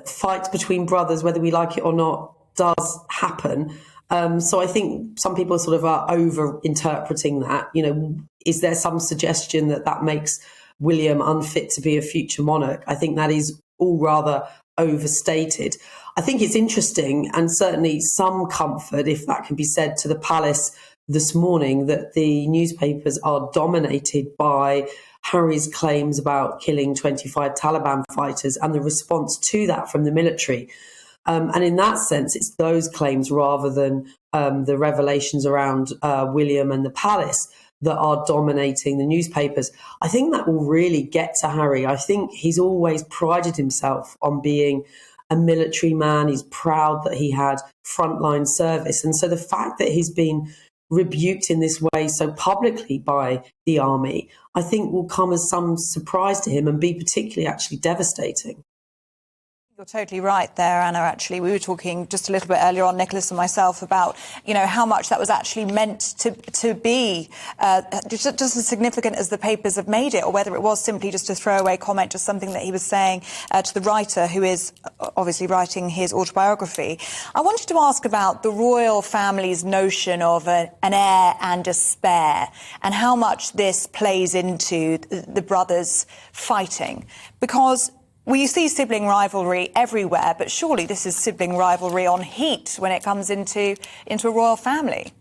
fights between brothers, whether we like it or not, does happen. So I think some people sort of are over interpreting that. Is there some suggestion that makes William unfit to be a future monarch? I think that is all rather overstated. I think it's interesting, and certainly some comfort, if that can be said, to the palace this morning, that the newspapers are dominated by Harry's claims about killing 25 Taliban fighters and the response to that from the military. And in that sense, it's those claims rather than the revelations around William and the palace that are dominating the newspapers. I think that will really get to Harry. I think he's always prided himself on being a military man. He's proud that he had frontline service. And so the fact that he's been rebuked in this way so publicly by the army, I think will come as some surprise to him and be particularly actually devastating. You're totally right there, Anna. Actually, we were talking just a little bit earlier on, Nicholas and myself, about how much that was actually meant to be, just as significant as the papers have made it, or whether it was simply just a throwaway comment, just something that he was saying to the writer, who is obviously writing his autobiography. I wanted to ask about the royal family's notion of an heir and a spare, and how much this plays into the brothers fighting, because we see sibling rivalry everywhere, but surely this is sibling rivalry on heat when it comes into a royal family.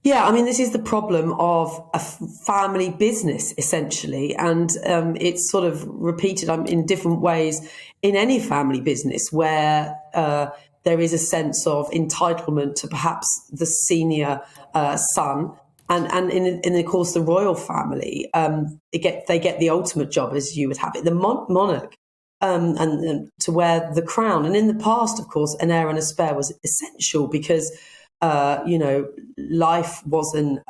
Yeah, I mean, this is the problem of a family business, essentially, and it's sort of repeated in different ways in any family business where there is a sense of entitlement to perhaps the senior son. And in of course, the royal family, they get the ultimate job, as you would have it, the monarch, and to wear the crown. And in the past, of course, an heir and a spare was essential because, life wasn't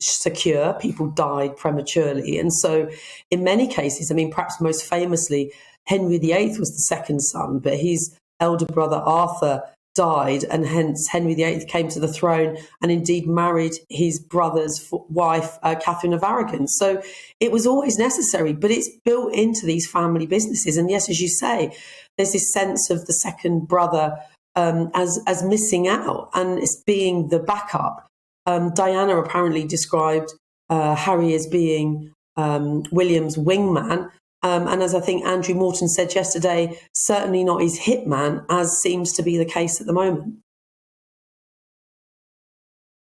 secure. People died prematurely. And so in many cases, I mean, perhaps most famously, Henry VIII was the second son, but his elder brother Arthur died, and hence Henry VIII came to the throne and indeed married his brother's wife, Catherine of Aragon. So it was always necessary, but it's built into these family businesses. And yes, as you say, there's this sense of the second brother as missing out, and it's being the backup. Diana apparently described Harry as being William's wingman. And as I think Andrew Morton said yesterday, certainly not his hitman, as seems to be the case at the moment.